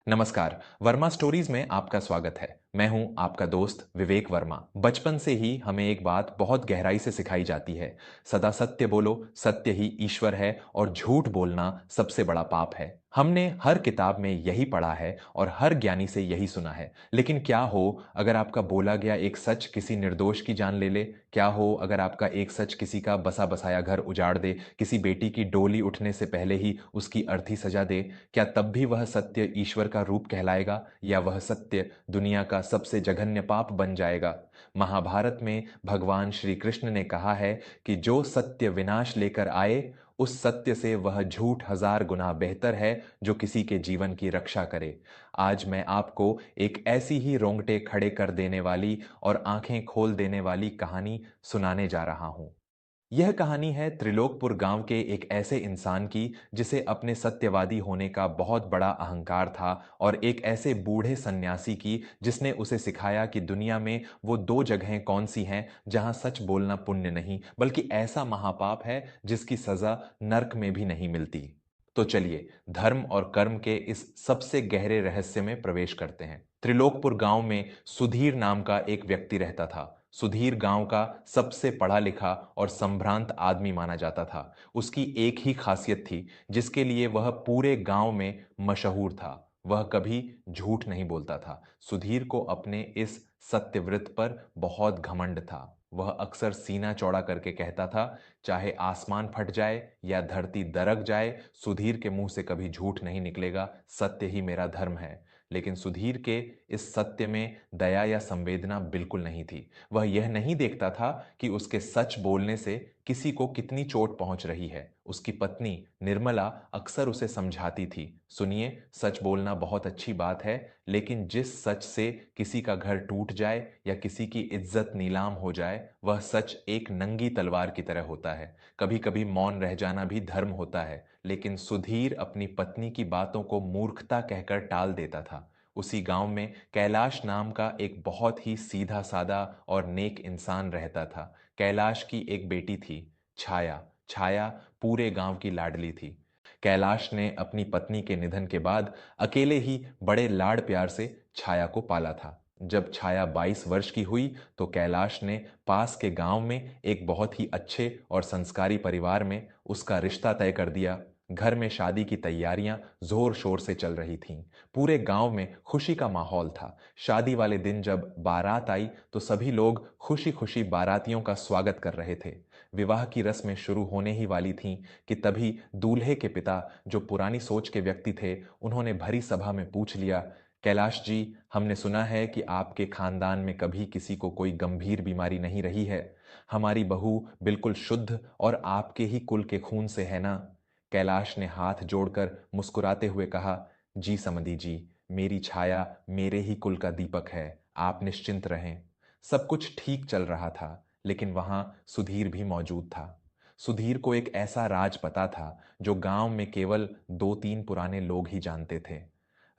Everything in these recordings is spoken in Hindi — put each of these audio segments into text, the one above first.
नमस्कार। वर्मा स्टोरीज में आपका स्वागत है। मैं हूं आपका दोस्त विवेक वर्मा। बचपन से ही हमें एक बात बहुत गहराई से सिखाई जाती है। सदा सत्य बोलो, सत्य ही ईश्वर है और झूठ बोलना सबसे बड़ा पाप है। हमने हर किताब में यही पढ़ा है और हर ज्ञानी से यही सुना है। लेकिन क्या हो अगर आपका बोला गया एक सच किसी निर्दोष की जान ले ले? क्या हो अगर आपका एक सच किसी का बसा बसाया घर उजाड़ दे, किसी बेटी की डोली उठने से पहले ही उसकी अर्थी सजा दे? क्या तब भी वह सत्य ईश्वर का रूप कहलाएगा या वह सत्य दुनिया का सबसे जघन्य पाप बन जाएगा? महाभारत में भगवान श्री कृष्ण ने कहा है कि जो सत्य विनाश लेकर आए, उस सत्य से वह झूठ 1000 गुना बेहतर है जो किसी के जीवन की रक्षा करे। आज मैं आपको एक ऐसी ही रोंगटे खड़े कर देने वाली और आंखें खोल देने वाली कहानी सुनाने जा रहा हूं। यह कहानी है त्रिलोकपुर गांव के एक ऐसे इंसान की जिसे अपने सत्यवादी होने का बहुत बड़ा अहंकार था, और एक ऐसे बूढ़े सन्यासी की जिसने उसे सिखाया कि दुनिया में वो दो जगहें कौन सी हैं जहां सच बोलना पुण्य नहीं बल्कि ऐसा महापाप है जिसकी सजा नरक में भी नहीं मिलती। तो चलिए धर्म और कर्म के इस सबसे गहरे रहस्य में प्रवेश करते हैं। त्रिलोकपुर गांव में सुधीर नाम का एक व्यक्ति रहता था। सुधीर गांव का सबसे पढ़ा लिखा और संभ्रांत आदमी माना जाता था। उसकी एक ही खासियत थी जिसके लिए वह पूरे गांव में मशहूर था। वह कभी झूठ नहीं बोलता था। सुधीर को अपने इस सत्यव्रत पर बहुत घमंड था। वह अक्सर सीना चौड़ा करके कहता था, चाहे आसमान फट जाए या धरती दरक जाए, सुधीर के मुंह से कभी झूठ नहीं निकलेगा। सत्य ही मेरा धर्म है। लेकिन सुधीर के इस सत्य में दया या संवेदना बिल्कुल नहीं थी। वह यह नहीं देखता था कि उसके सच बोलने से किसी को कितनी चोट पहुंच रही है। उसकी पत्नी निर्मला अक्सर उसे समझाती थी, सुनिए, सच बोलना बहुत अच्छी बात है, लेकिन जिस सच से किसी का घर टूट जाए या किसी की इज्जत नीलाम हो जाए, वह सच एक नंगी तलवार की तरह होता है। कभी कभी मौन रह जाना भी धर्म होता है। लेकिन सुधीर अपनी पत्नी की बातों को मूर्खता कहकर टाल देता था। उसी गांव में कैलाश नाम का एक बहुत ही सीधा साधा और नेक इंसान रहता था। कैलाश की एक बेटी थी, छाया। छाया पूरे गांव की लाडली थी। कैलाश ने अपनी पत्नी के निधन के बाद अकेले ही बड़े लाड प्यार से छाया को पाला था। जब छाया 22 वर्ष की हुई तो कैलाश ने पास के गांव में एक बहुत ही अच्छे और संस्कारी परिवार में उसका रिश्ता तय कर दिया। घर में शादी की तैयारियां जोर शोर से चल रही थीं। पूरे गांव में खुशी का माहौल था। शादी वाले दिन जब बारात आई तो सभी लोग खुशी खुशी बारातियों का स्वागत कर रहे थे। विवाह की रस्में शुरू होने ही वाली थीं कि तभी दूल्हे के पिता, जो पुरानी सोच के व्यक्ति थे, उन्होंने भरी सभा में पूछ लिया, कैलाश जी, हमने सुना है कि आपके खानदान में कभी किसी को कोई गंभीर बीमारी नहीं रही है। हमारी बहू बिल्कुल शुद्ध और आपके ही कुल के खून से है ना? कैलाश ने हाथ जोड़कर मुस्कुराते हुए कहा, जी समधी जी, मेरी छाया मेरे ही कुल का दीपक है, आप निश्चिंत रहें। सब कुछ ठीक चल रहा था, लेकिन वहां सुधीर भी मौजूद था। सुधीर को एक ऐसा राज पता था जो गांव में केवल 2-3 पुराने लोग ही जानते थे।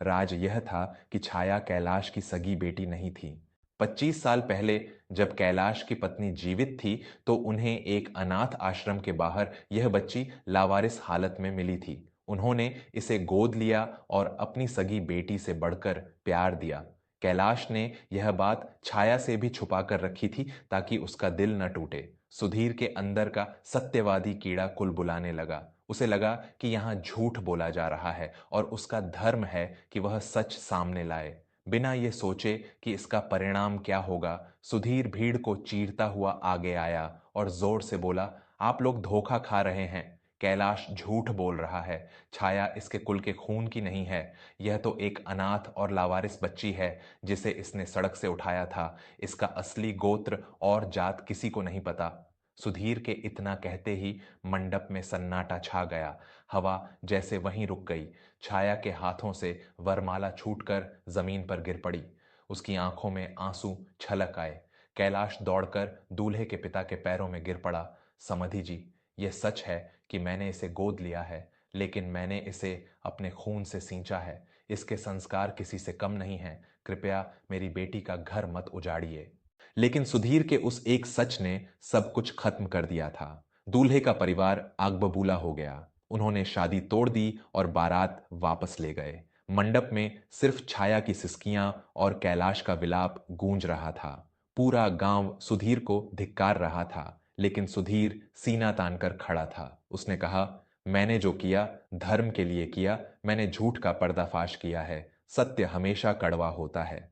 राज यह था कि छाया कैलाश की सगी बेटी नहीं थी। 25 साल पहले जब कैलाश की पत्नी जीवित थी तो उन्हें एक अनाथ आश्रम के बाहर यह बच्ची लावारिस हालत में मिली थी। उन्होंने इसे गोद लिया और अपनी सगी बेटी से बढ़कर प्यार दिया। कैलाश ने यह बात छाया से भी छुपा कर रखी थी ताकि उसका दिल न टूटे। सुधीर के अंदर का सत्यवादी कीड़ा कुलबुलाने लगा। उसे लगा कि यहाँ झूठ बोला जा रहा है और उसका धर्म है कि वह सच सामने लाए। बिना ये सोचे कि इसका परिणाम क्या होगा, सुधीर भीड़ को चीरता हुआ आगे आया और जोर से बोला, आप लोग धोखा खा रहे हैं। कैलाश झूठ बोल रहा है। छाया इसके कुल के खून की नहीं है। यह तो एक अनाथ और लावारिस बच्ची है जिसे इसने सड़क से उठाया था। इसका असली गोत्र और जात किसी को नहीं पता। सुधीर के इतना कहते ही मंडप में सन्नाटा छा गया। हवा जैसे वहीं रुक गई। छाया के हाथों से वरमाला छूटकर जमीन पर गिर पड़ी। उसकी आंखों में आंसू छलक आए। कैलाश दौड़कर दूल्हे के पिता के पैरों में गिर पड़ा। समधि जी, यह सच है कि मैंने इसे गोद लिया है, लेकिन मैंने इसे अपने खून से सींचा है। इसके संस्कार किसी से कम नहीं हैं। कृपया मेरी बेटी का घर मत उजाड़िए। लेकिन सुधीर के उस एक सच ने सब कुछ खत्म कर दिया था। दूल्हे का परिवार आग बबूला हो गया। उन्होंने शादी तोड़ दी और बारात वापस ले गए। मंडप में सिर्फ छाया की सिसकियां और कैलाश का विलाप गूंज रहा था। पूरा गांव सुधीर को धिक्कार रहा था, लेकिन सुधीर सीना तानकर खड़ा था। उसने कहा, मैंने जो किया धर्म के लिए किया, मैंने झूठ का पर्दाफाश किया है। सत्य हमेशा कड़वा होता है।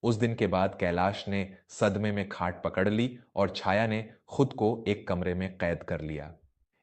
उस दिन के बाद कैलाश ने सदमे में खाट पकड़ ली और छाया ने खुद को एक कमरे में कैद कर लिया।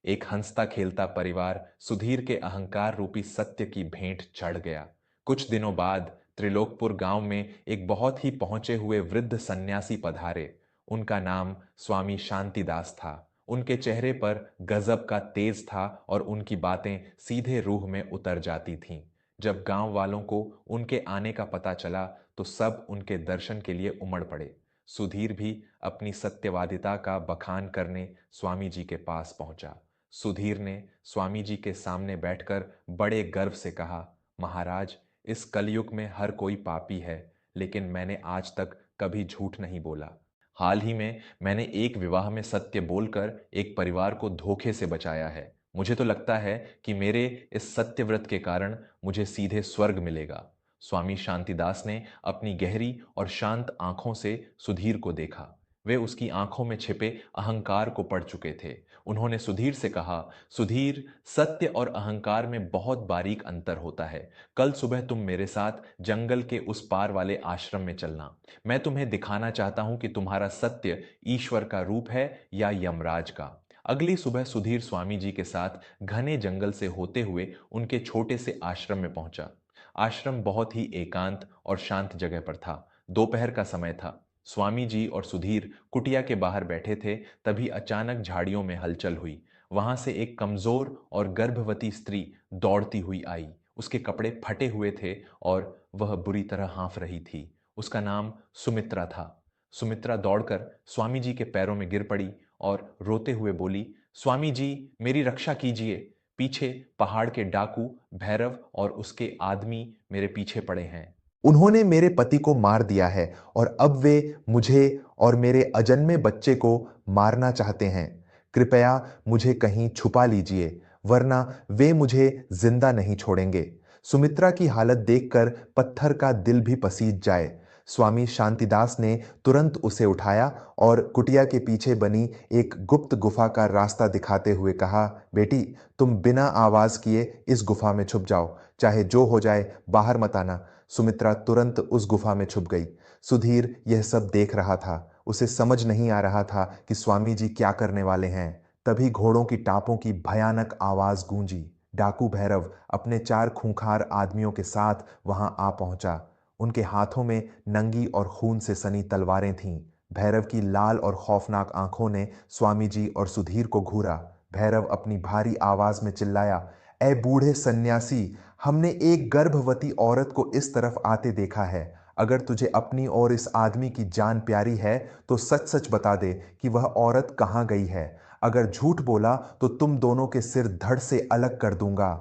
एक हंसता खेलता परिवार सुधीर के अहंकार रूपी सत्य की भेंट चढ़ गया। कुछ दिनों बाद त्रिलोकपुर गांव में एक बहुत ही पहुंचे हुए वृद्ध सन्यासी पधारे। उनका नाम स्वामी शांतिदास था। उनके चेहरे पर गजब का तेज था और उनकी बातें सीधे रूह में उतर जाती थीं। जब गांव वालों को उनके आने का पता चला तो सब उनके दर्शन के लिए उमड़ पड़े। सुधीर भी अपनी सत्यवादिता का बखान करने स्वामी जी के पास पहुंचा। सुधीर ने स्वामी जी के सामने बैठकर बड़े गर्व से कहा, महाराज, इस कलयुग में हर कोई पापी है, लेकिन मैंने आज तक कभी झूठ नहीं बोला। हाल ही में मैंने एक विवाह में सत्य बोलकर एक परिवार को धोखे से बचाया है। मुझे तो लगता है कि मेरे इस सत्यव्रत के कारण मुझे सीधे स्वर्ग मिलेगा। स्वामी शांतिदास ने अपनी गहरी और शांत आंखों से सुधीर को देखा। वे उसकी आंखों में छिपे अहंकार को पढ़ चुके थे। उन्होंने सुधीर से कहा, सुधीर, सत्य और अहंकार में बहुत बारीक अंतर होता है। कल सुबह तुम मेरे साथ जंगल के उस पार वाले आश्रम में चलना। मैं तुम्हें दिखाना चाहता हूं कि तुम्हारा सत्य ईश्वर का रूप है या यमराज का। अगली सुबह सुधीर स्वामी जी के साथ घने जंगल से होते हुए उनके छोटे से आश्रम में पहुंचा। आश्रम बहुत ही एकांत और शांत जगह पर था। दोपहर का समय था। स्वामी जी और सुधीर कुटिया के बाहर बैठे थे, तभी अचानक झाड़ियों में हलचल हुई। वहां से एक कमजोर और गर्भवती स्त्री दौड़ती हुई आई। उसके कपड़े फटे हुए थे और वह बुरी तरह हाँफ रही थी। उसका नाम सुमित्रा था। सुमित्रा दौड़कर स्वामी जी के पैरों में गिर पड़ी और रोते हुए बोली, स्वामी जी, मेरी रक्षा कीजिए। पीछे पहाड़ के डाकू भैरव और उसके आदमी मेरे पीछे पड़े हैं। उन्होंने मेरे पति को मार दिया है और अब वे मुझे और मेरे अजन्मे बच्चे को मारना चाहते हैं। कृपया मुझे कहीं छुपा लीजिए, वरना वे मुझे जिंदा नहीं छोड़ेंगे। सुमित्रा की हालत देखकर पत्थर का दिल भी पसीज जाए। स्वामी शांतिदास ने तुरंत उसे उठाया और कुटिया के पीछे बनी एक गुप्त गुफा का रास्ता दिखाते हुए कहा, बेटी, तुम बिना आवाज किए इस गुफा में छुप जाओ। चाहे जो हो जाए, बाहर मत आना। सुमित्रा तुरंत उस गुफा में छुप गई। सुधीर यह सब देख रहा था। उसे समझ नहीं आ रहा था कि स्वामी जी क्या करने वाले हैं। तभी घोड़ों की टापों की भयानक आवाज गूंजी। डाकू भैरव अपने 4 खूंखार आदमियों के साथ वहां आ पहुंचा। उनके हाथों में नंगी और खून से सनी तलवारें थीं। भैरव की लाल और खौफनाक आंखों ने स्वामी जी और सुधीर को घूरा। भैरव अपनी भारी आवाज में चिल्लाया, ए बूढ़े सन्यासी, हमने एक गर्भवती औरत को इस तरफ आते देखा है। अगर तुझे अपनी और इस आदमी की जान प्यारी है तो सच सच बता दे कि वह औरत कहाँ गई है। अगर झूठ बोला तो तुम दोनों के सिर धड़ से अलग कर दूंगा।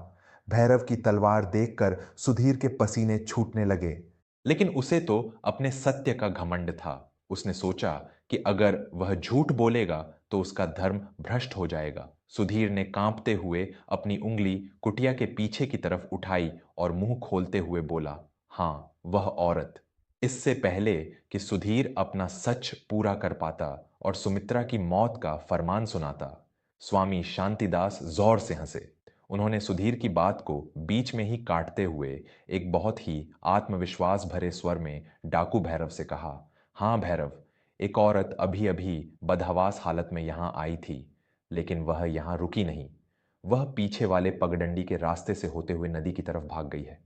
भैरव की तलवार देखकर सुधीर के पसीने छूटने लगे। लेकिन उसे तो अपने सत्य का घमंड था। उसने सोचा कि अगर वह झूठ बोलेगा तो उसका धर्म भ्रष्ट हो जाएगा। सुधीर ने कांपते हुए अपनी उंगली कुटिया के पीछे की तरफ उठाई और मुंह खोलते हुए बोला, हाँ, वह औरत। इससे पहले कि सुधीर अपना सच पूरा कर पाता और सुमित्रा की मौत का फरमान सुनाता, स्वामी शांतिदास जोर से हंसे। उन्होंने सुधीर की बात को बीच में ही काटते हुए एक बहुत ही आत्मविश्वास भरे स्वर में डाकू भैरव से कहा, हाँ भैरव, एक औरत अभी अभी बदहवास हालत में यहां आई थी, लेकिन वह यहां रुकी नहीं। वह पीछे वाले पगडंडी के रास्ते से होते हुए नदी की तरफ भाग गई है।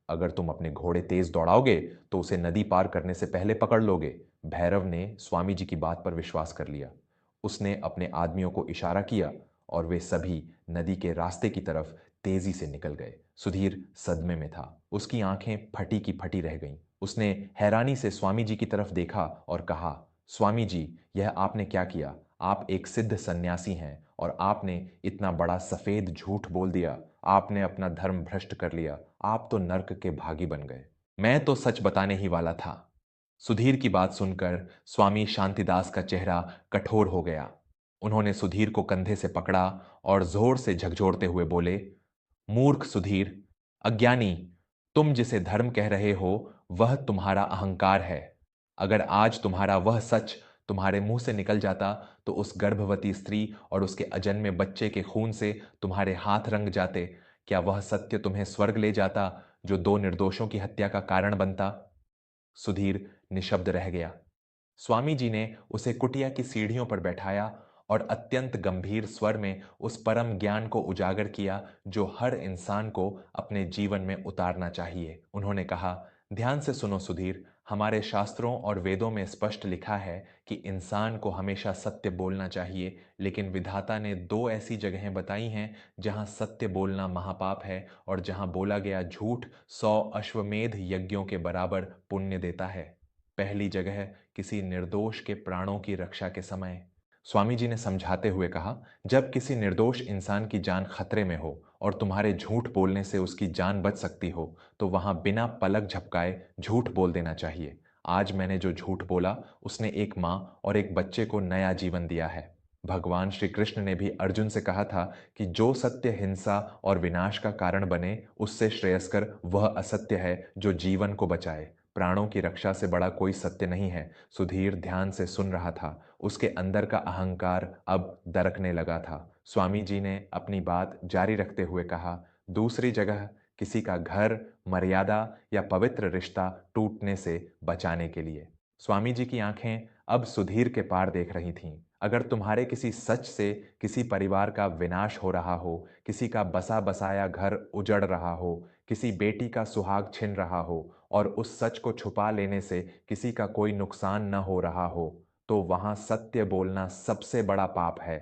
अगर तुम अपने घोड़े तेज दौड़ाओगे तो उसे नदी पार करने से पहले पकड़ लोगे। भैरव ने स्वामी जी की बात पर विश्वास कर लिया। उसने अपने आदमियों को इशारा किया और वे सभी नदी के रास्ते की तरफ तेजी से निकल गए। सुधीर सदमे में था। उसकी आंखें फटी की फटी रह गईं। उसने हैरानी से स्वामी जी की तरफ देखा और कहा, स्वामी जी, यह आपने क्या किया? आप एक सिद्ध सन्यासी हैं और आपने इतना बड़ा सफेद झूठ बोल दिया। आपने अपना धर्म भ्रष्ट कर लिया। आप तो नर्क के भागी बन गए। मैं तो सच बताने ही वाला था। सुधीर की बात सुनकर स्वामी शांतिदास का चेहरा कठोर हो गया। उन्होंने सुधीर को कंधे से पकड़ा और जोर से झकझोरते हुए बोले, मूर्ख सुधीर, अज्ञानी, तुम जिसे धर्म कह रहे हो वह तुम्हारा अहंकार है। अगर आज तुम्हारा वह सच तुम्हारे मुंह से निकल जाता तो उस गर्भवती स्त्री और उसके अजन्मे बच्चे के खून से तुम्हारे हाथ रंग जाते। क्या वह सत्य तुम्हें स्वर्ग ले जाता जो दो निर्दोषों की हत्या का कारण बनता? सुधीर निशब्द रह गया। स्वामी जी ने उसे कुटिया की सीढ़ियों पर बैठाया और अत्यंत गंभीर स्वर में उस परम ज्ञान को उजागर किया जो हर इंसान को अपने जीवन में उतारना चाहिए। उन्होंने कहा, ध्यान से सुनो सुधीर, हमारे शास्त्रों और वेदों में स्पष्ट लिखा है कि इंसान को हमेशा सत्य बोलना चाहिए, लेकिन विधाता ने दो ऐसी जगहें बताई हैं जहां सत्य बोलना महापाप है और जहां बोला गया झूठ 100 अश्वमेध यज्ञों के बराबर पुण्य देता है। पहली जगह किसी निर्दोष के प्राणों की रक्षा के समय। स्वामी जी ने समझाते हुए कहा, जब किसी निर्दोष इंसान की जान खतरे में हो और तुम्हारे झूठ बोलने से उसकी जान बच सकती हो तो वहां बिना पलक झपकाए झूठ बोल देना चाहिए। आज मैंने जो झूठ बोला उसने एक मां और एक बच्चे को नया जीवन दिया है। भगवान श्री कृष्ण ने भी अर्जुन से कहा था कि जो सत्य हिंसा और विनाश का कारण बने उससे श्रेयस्कर वह असत्य है जो जीवन को बचाए। प्राणों की रक्षा से बड़ा कोई सत्य नहीं है। सुधीर ध्यान से सुन रहा था। उसके अंदर का अहंकार अब दरकने लगा था। स्वामी जी ने अपनी बात जारी रखते हुए कहा, दूसरी जगह किसी का घर, मर्यादा या पवित्र रिश्ता टूटने से बचाने के लिए। स्वामी जी की आंखें अब सुधीर के पार देख रही थीं। अगर तुम्हारे किसी सच से किसी परिवार का विनाश हो रहा हो, किसी का बसा बसाया घर उजड़ रहा हो, किसी बेटी का सुहाग छिन रहा हो और उस सच को छुपा लेने से किसी का कोई नुकसान न हो रहा हो, तो वहां सत्य बोलना सबसे बड़ा पाप है।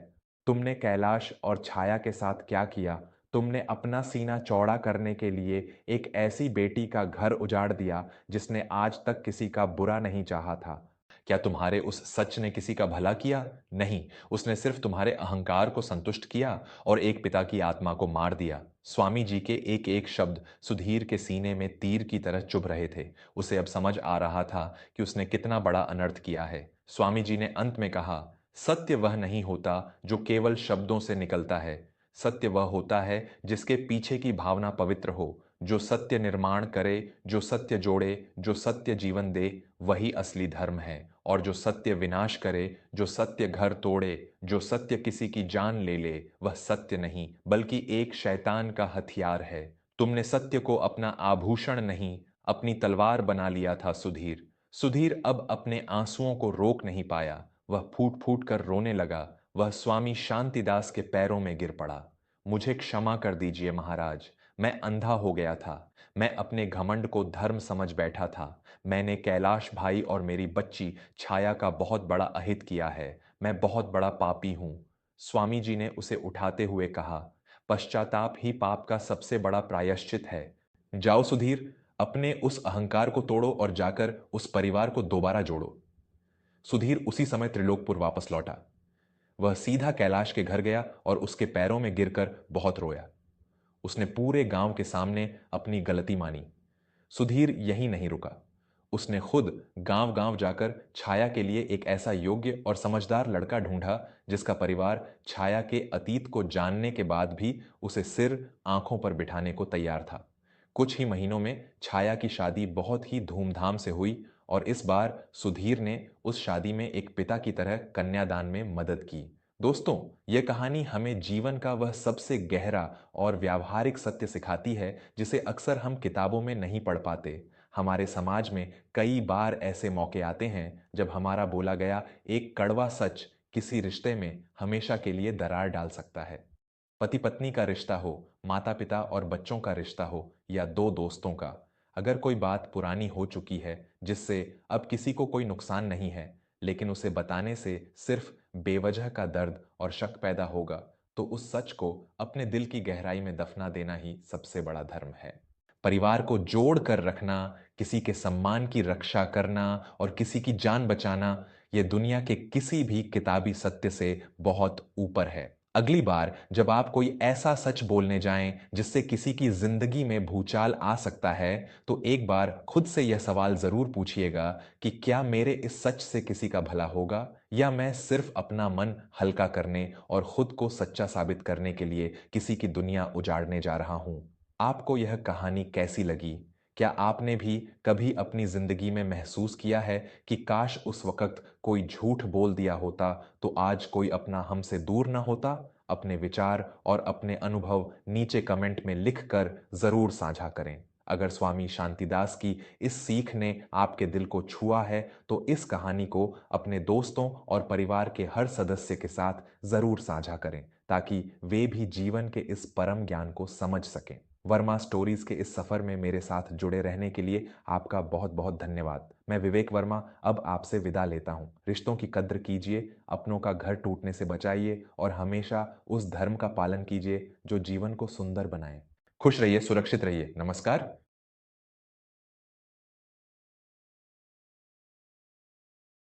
तुमने कैलाश और छाया के साथ क्या किया? तुमने अपना सीना चौड़ा करने के लिए एक ऐसी बेटी का घर उजाड़ दिया जिसने आज तक किसी का बुरा नहीं चाहा था। क्या तुम्हारे उस सच ने किसी का भला किया? नहीं, उसने सिर्फ तुम्हारे अहंकार को संतुष्ट किया और एक पिता की आत्मा को मार दिया। स्वामी जी के एक एक शब्द सुधीर के सीने में तीर की तरह चुभ रहे थे। उसे अब समझ आ रहा था कि उसने कितना बड़ा अनर्थ किया है। स्वामी जी ने अंत में कहा, सत्य वह नहीं होता जो केवल शब्दों से निकलता है। सत्य वह होता है जिसके पीछे की भावना पवित्र हो। जो सत्य निर्माण करे, जो सत्य जोड़े, जो सत्य जीवन दे, वही असली धर्म है। और जो सत्य विनाश करे, जो सत्य घर तोड़े, जो सत्य किसी की जान ले ले, वह सत्य नहीं बल्कि एक शैतान का हथियार है। तुमने सत्य को अपना आभूषण नहीं, अपनी तलवार बना लिया था सुधीर। सुधीर अब अपने आंसुओं को रोक नहीं पाया। वह फूट फूट कर रोने लगा। वह स्वामी शांतिदास के पैरों में गिर पड़ा। मुझे क्षमा कर दीजिए महाराज, मैं अंधा हो गया था। मैं अपने घमंड को धर्म समझ बैठा था। मैंने कैलाश भाई और मेरी बच्ची छाया का बहुत बड़ा अहित किया है। मैं बहुत बड़ा पापी हूं। स्वामी जी ने उसे उठाते हुए कहा, पश्चाताप ही पाप का सबसे बड़ा प्रायश्चित है। जाओ सुधीर, अपने उस अहंकार को तोड़ो और जाकर उस परिवार को दोबारा जोड़ो। सुधीर उसी समय त्रिलोकपुर वापस लौटा। वह सीधा कैलाश के घर गया और उसके पैरों में गिरकर बहुत रोया। उसने पूरे गांव के सामने अपनी गलती मानी। सुधीर यहीं नहीं रुका। उसने खुद गांव गांव जाकर छाया के लिए एक ऐसा योग्य और समझदार लड़का ढूंढा जिसका परिवार छाया के अतीत को जानने के बाद भी उसे सिर आंखों पर बिठाने को तैयार था। कुछ ही महीनों में छाया की शादी बहुत ही धूमधाम से हुई और इस बार सुधीर ने उस शादी में एक पिता की तरह कन्यादान में मदद की। दोस्तों, यह कहानी हमें जीवन का वह सबसे गहरा और व्यावहारिक सत्य सिखाती है जिसे अक्सर हम किताबों में नहीं पढ़ पाते। हमारे समाज में कई बार ऐसे मौके आते हैं जब हमारा बोला गया एक कड़वा सच किसी रिश्ते में हमेशा के लिए दरार डाल सकता है। पति पत्नी का रिश्ता हो, माता पिता और बच्चों का रिश्ता हो या दो दोस्तों का, अगर कोई बात पुरानी हो चुकी है जिससे अब किसी को कोई नुकसान नहीं है, लेकिन उसे बताने से सिर्फ बेवजह का दर्द और शक पैदा होगा, तो उस सच को अपने दिल की गहराई में दफना देना ही सबसे बड़ा धर्म है। परिवार को जोड़ कर रखना, किसी के सम्मान की रक्षा करना और किसी की जान बचाना, यह दुनिया के किसी भी किताबी सत्य से बहुत ऊपर है। अगली बार जब आप कोई ऐसा सच बोलने जाएं जिससे किसी की जिंदगी में भूचाल आ सकता है, तो एक बार खुद से यह सवाल जरूर पूछिएगा कि क्या मेरे इस सच से किसी का भला होगा, या मैं सिर्फ अपना मन हल्का करने और खुद को सच्चा साबित करने के लिए किसी की दुनिया उजाड़ने जा रहा हूं। आपको यह कहानी कैसी लगी? क्या आपने भी कभी अपनी जिंदगी में महसूस किया है कि काश उस वक्त कोई झूठ बोल दिया होता तो आज कोई अपना हमसे दूर ना होता? अपने विचार और अपने अनुभव नीचे कमेंट में लिख कर जरूर साझा करें। अगर स्वामी शांतिदास की इस सीख ने आपके दिल को छुआ है तो इस कहानी को अपने दोस्तों और परिवार के हर सदस्य के साथ जरूर साझा करें ताकि वे भी जीवन के इस परम ज्ञान को समझ सकें। वर्मा स्टोरीज के इस सफर में मेरे साथ जुड़े रहने के लिए आपका बहुत बहुत धन्यवाद। मैं विवेक वर्मा अब आपसे विदा लेता हूं। रिश्तों की कद्र कीजिए, अपनों का घर टूटने से बचाइए और हमेशा उस धर्म का पालन कीजिए जो जीवन को सुंदर बनाए। खुश रहिए, सुरक्षित रहिए। नमस्कार।